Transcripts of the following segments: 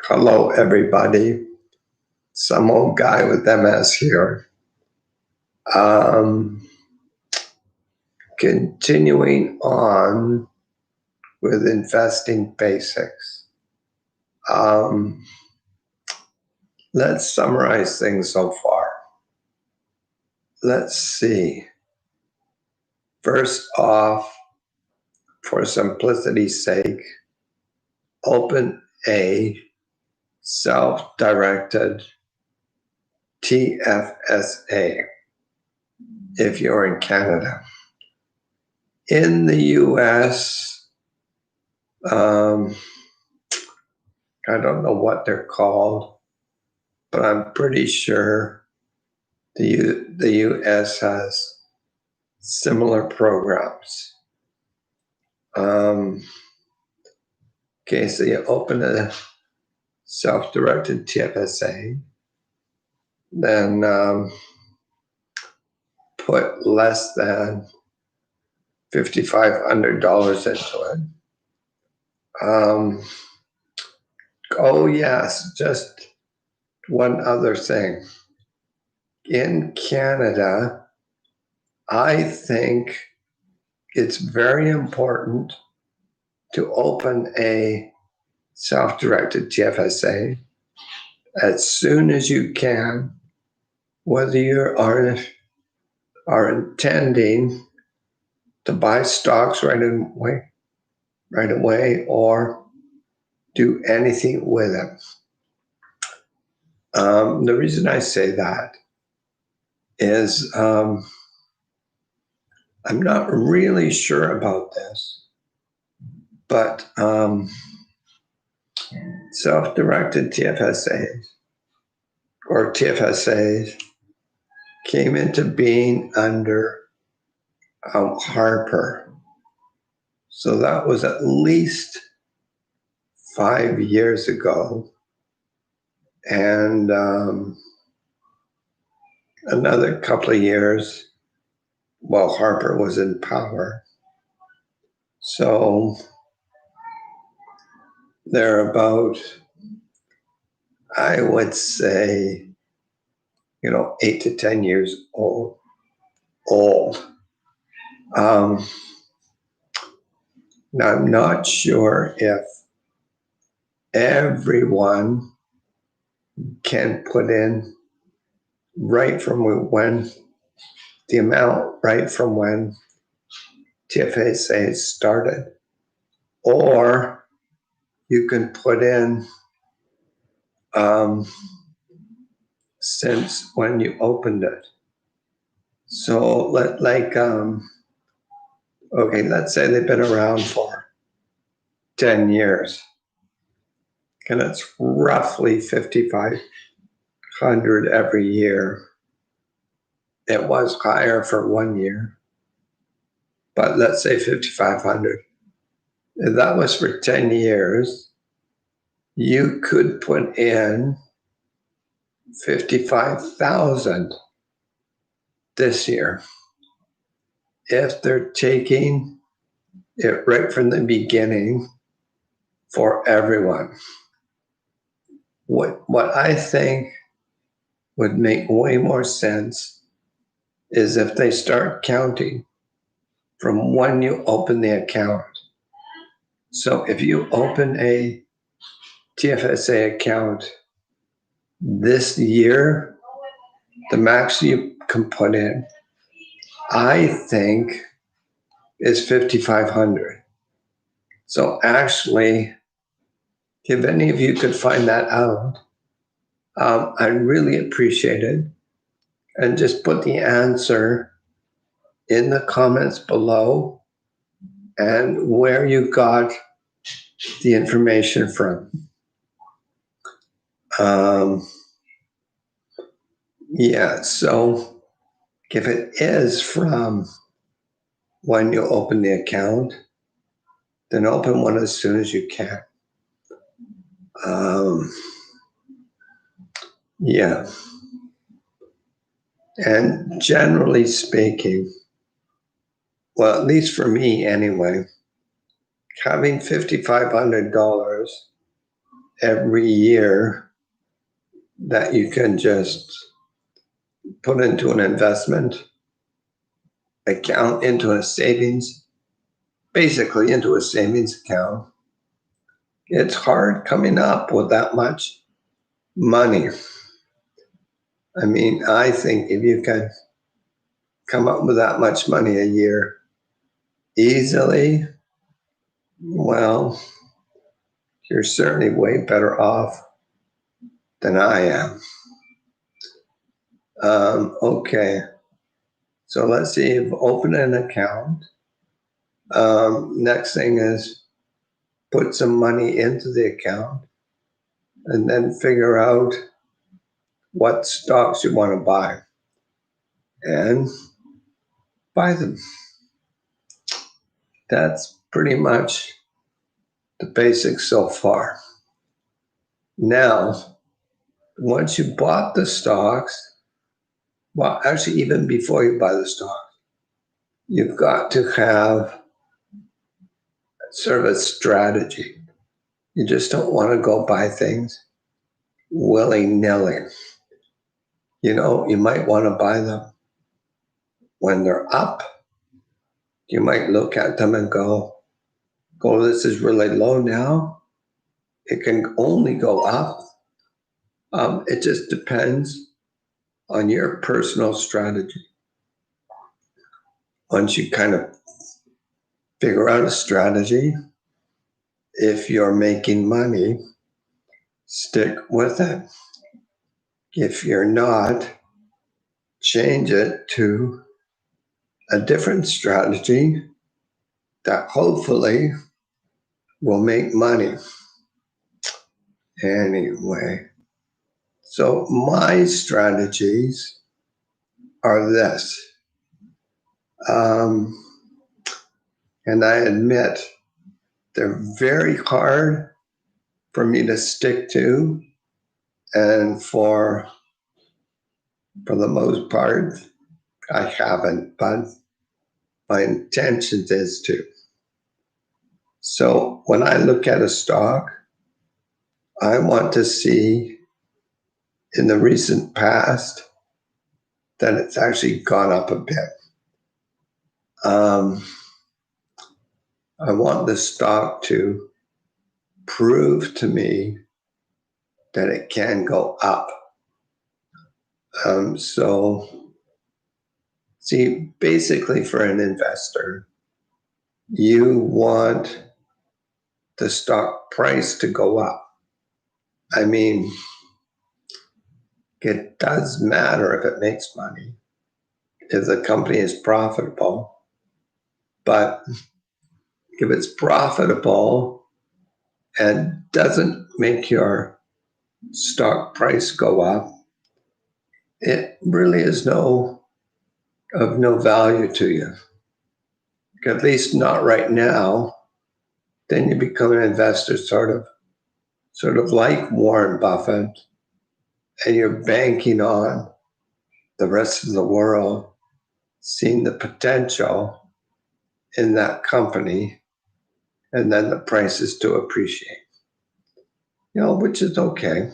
Hello, everybody. Some old guy with MS here. Um, Continuing on with investing basics. Let's summarize things so far. Let's see. First off, for simplicity's sake, open a self-directed TFSA if you're in Canada. In the US, I don't know what they're called, but I'm pretty sure the US has similar programs. Okay, so you open a self-directed TFSA, then put less than $5,500 into it. Oh yes, just one other thing. In Canada, I think it's very important to open a self-directed TFSA as soon as you can, whether you are intending to buy stocks right away or do anything with it. The reason I say that is I'm not really sure about this, but self-directed TFSAs or TFSAs came into being under Harper. So that was at least 5 years ago. And another couple of years while Harper was in power. So they're about, I would say, 8 to 10 years old. Now, I'm not sure if everyone can put in right from when the amount right from when TFSA started, or you can put in since when you opened it. So okay, let's say they've been around for 10 years, and it's roughly 5,500 every year. It was higher for 1 year, but let's say 5,500. If that was for 10 years, you could put in 55,000 this year if they're taking it right from the beginning for everyone. What I think would make way more sense is if they start counting from when you open the account. So if you open a TFSA account this year, the max you can put in, I think, is 5,500. So actually, if any of you could find that out, I'd really appreciate it. And just put the answer in the comments below and where you got the information from. Yeah, so if it is from when you open the account, then open one as soon as you can. Yeah. And generally speaking, well, at least for me anyway, having $5,500 every year that you can just put into an investment account, into a savings, basically into a savings account. It's hard coming up with that much money. I mean, I think if you can come up with that much money a year easily, well, you're certainly way better off than I am. Okay, so let's see, you've opened an account. Next thing is put some money into the account and then figure out what stocks you want to buy and buy them. That's pretty much the basics so far. Now, once you bought the stocks, well, actually, even before you buy the stock, you've got to have sort of a strategy. You just don't want to go buy things willy-nilly. You know, you might want to buy them when they're up. You might look at them and go, oh, this is really low now. It can only go up. It just depends on your personal strategy. Once you kind of figure out a strategy, if you're making money, stick with it. If you're not, change it to a different strategy that hopefully will make money. Anyway, so my strategies are this. And I admit they're very hard for me to stick to, and for the most part, I haven't, but my intention is to. So when I look at a stock, I want to see in the recent past that it's actually gone up a bit. I want the stock to prove to me that it can go up. So, see, basically for an investor, you want the stock price to go up. I mean, it does matter if it makes money, if the company is profitable, but if it's profitable and doesn't make your stock price go up, it really is of no value to you. At least not right now. Then you become an investor sort of like Warren Buffett, and you're banking on the rest of the world seeing the potential in that company, and then the prices to appreciate. Which is okay.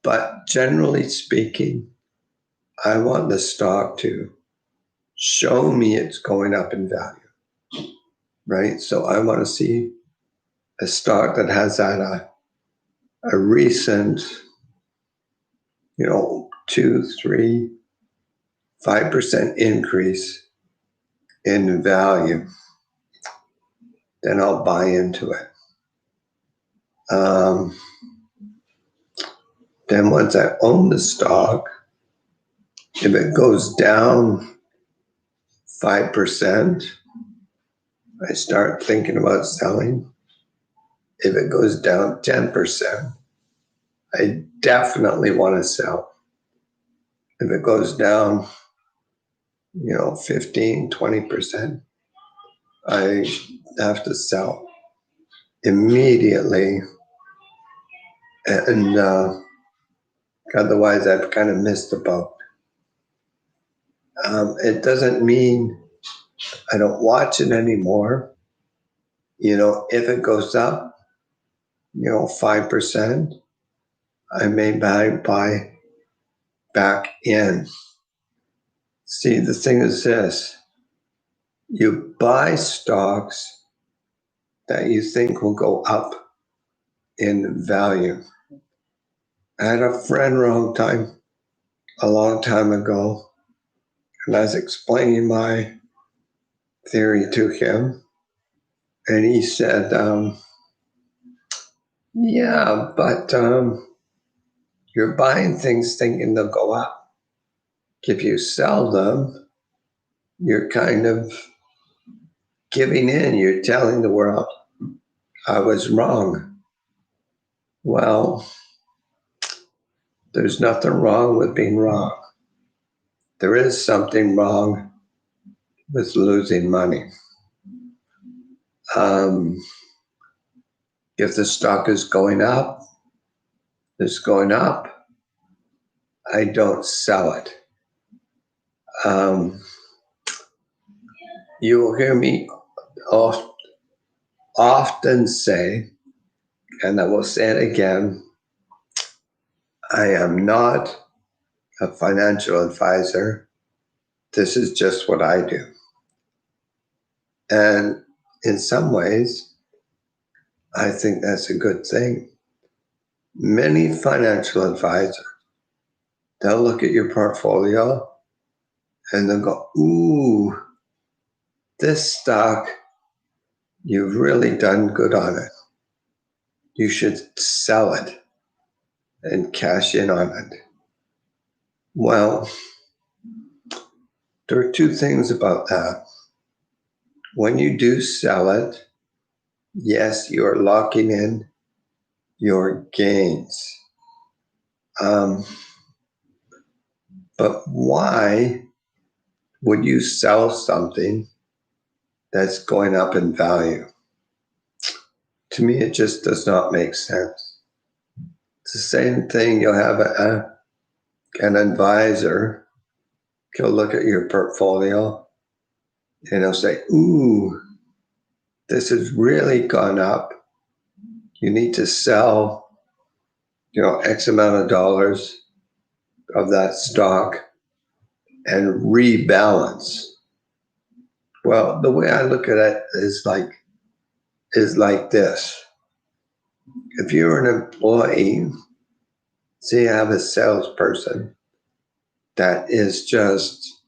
But generally speaking, I want the stock to show me it's going up in value, right? So I want to see a stock that has had a recent, 2, 3, 5% increase in value. Then I'll buy into it. Then once I own the stock, if it goes down 5%, I start thinking about selling. If it goes down 10%, I definitely want to sell. If it goes down, 15, 20%, I have to sell immediately. And otherwise, I've kind of missed the boat. It doesn't mean I don't watch it anymore. If it goes up, 5%, I may buy back in. See, the thing is this: you buy stocks that you think will go up in value. I had a friend a long time ago, and I was explaining my theory to him, and he said, yeah, but you're buying things thinking they'll go up. If you sell them, you're kind of giving in. You're telling the world, I was wrong. Well, there's nothing wrong with being wrong. There is something wrong with losing money. If the stock is going up, it's going up. I don't sell it. You will hear me often say, and I will say it again, I am not a financial advisor. This is just what I do. And in some ways, I think that's a good thing. Many financial advisors, they'll look at your portfolio and they'll go, ooh, this stock, you've really done good on it. You should sell it and cash in on it. Well, there are two things about that. When you do sell it, yes, you are locking in your gains. But why would you sell something that's going up in value? To me, it just does not make sense. It's the same thing. You'll have an advisor. He'll look at your portfolio and he'll say, ooh, this has really gone up. You need to sell, X amount of dollars of that stock and rebalance. Well, the way I look at it is like this. If you're an employee, say you have a salesperson that is just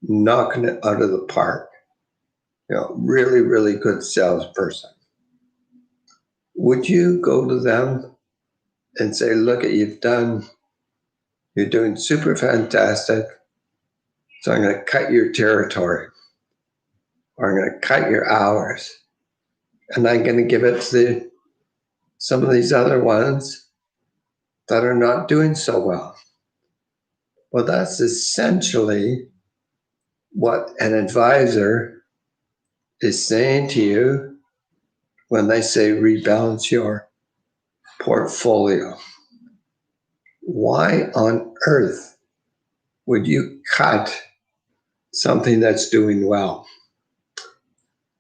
knocking it out of the park, really, really good salesperson. Would you go to them and say, look, you're doing super fantastic, so I'm going to cut your territory, or I'm going to cut your hours, and I'm going to give it to some of these other ones that are not doing so well? Well, that's essentially what an advisor is saying to you when they say rebalance your portfolio. Why on earth would you cut something that's doing well?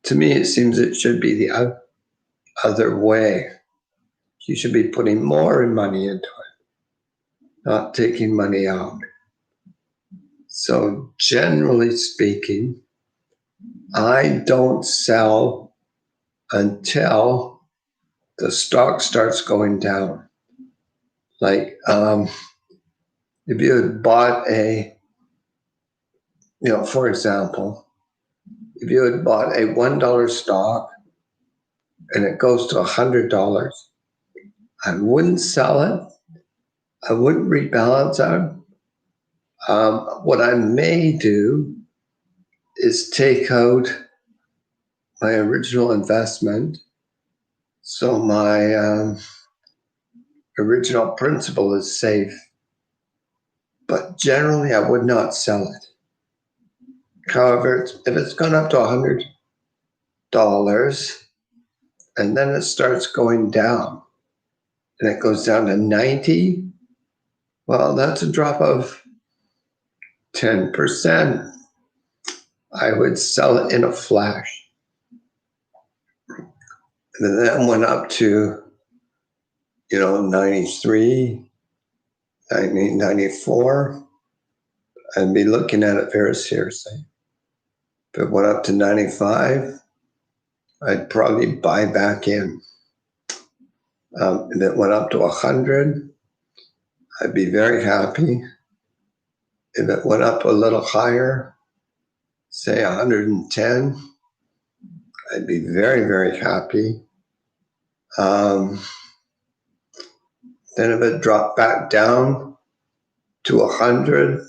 To me, it seems it should be the other way. You should be putting more money into it, not taking money out. So generally speaking, I don't sell until the stock starts going down. Like if you had bought for example, if you had bought a $1 stock and it goes to $100, I wouldn't sell it. I wouldn't rebalance it. What I may do is take out my original investment. So my original principal is safe. But generally, I would not sell it. However, if it's gone up to $100 and then it starts going down and it goes down to 90, well, that's a drop of 10%. I would sell it in a flash. And then went up to 93, 1994, I'd be looking at it very seriously. If it went up to 95, I'd probably buy back in. If it went up to 100, I'd be very happy. If it went up a little higher, say 110, I'd be very, very happy. Then if it dropped back down to 100,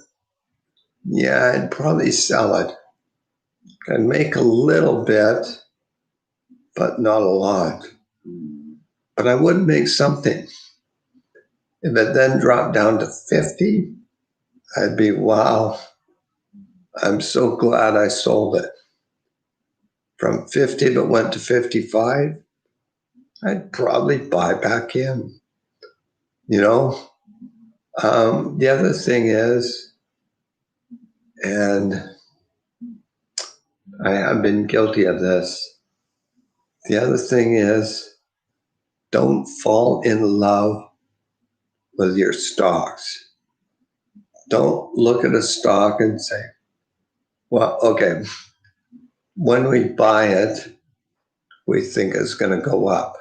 yeah, I'd probably sell it. I'd make a little bit, but not a lot. But I would make something. If it then dropped down to 50, I'd be, wow, I'm so glad I sold it. From 50, if it went to 55, I'd probably buy back in. The other thing is, and I have been guilty of this, the other thing is, don't fall in love with your stocks. Don't look at a stock and say, well, okay, when we buy it, we think it's going to go up.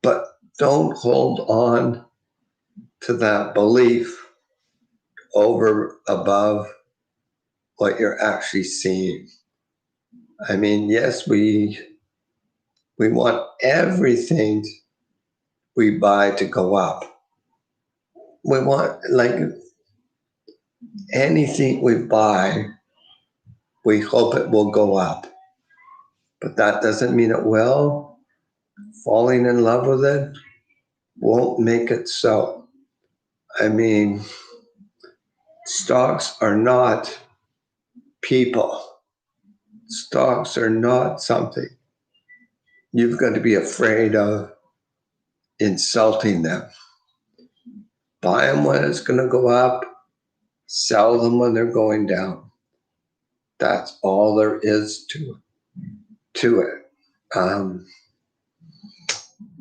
But don't hold on to that belief over above what you're actually seeing. I mean, yes, we want everything we buy to go up. We want, like, anything we buy, we hope it will go up. But that doesn't mean it will. Falling in love with it won't make it so. I mean, stocks are not people. Stocks are not something you've got to be afraid of insulting them. Buy them when it's going to go up, sell them when they're going down. That's all there is to it.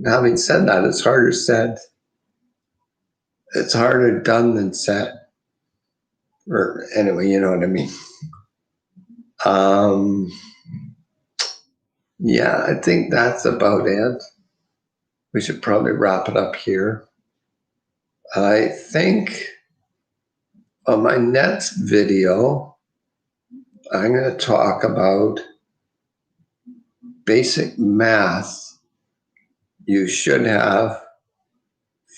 Having said that, it's harder said. It's harder done than said. Or anyway, you know what I mean. Yeah, I think that's about it. We should probably wrap it up here. I think on my next video, I'm going to talk about basic math you should have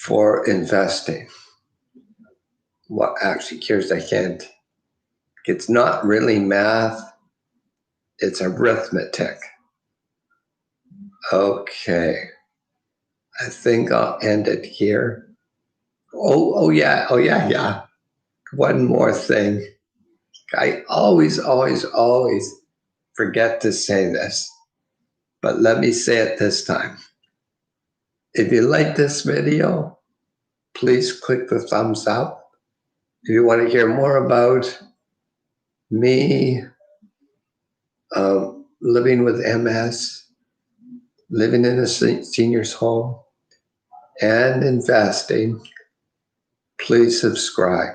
for investing. Well, actually, here's a hint. It's not really math, it's arithmetic. Okay. I think I'll end it here. Oh yeah. One more thing. I always forget to say this, but let me say it this time. If you like this video, please click the thumbs up. If you want to hear more about me living with MS, living in a senior's home, and investing, please subscribe.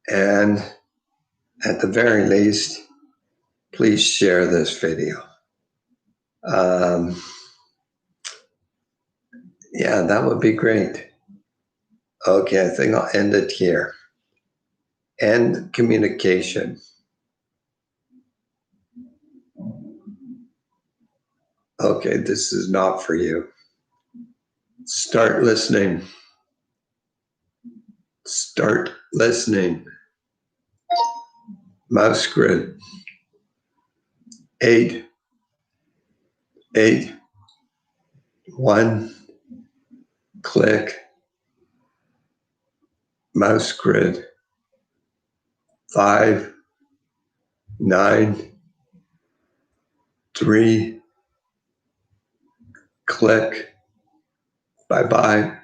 And at the very least, please share this video. Yeah, that would be great. Okay, I think I'll end it here. End communication. Okay, this is not for you. Start listening. Start listening. Mouse grid. 8, 8, 1, click. Mouse grid. 5, 9, 3, click. Bye-bye.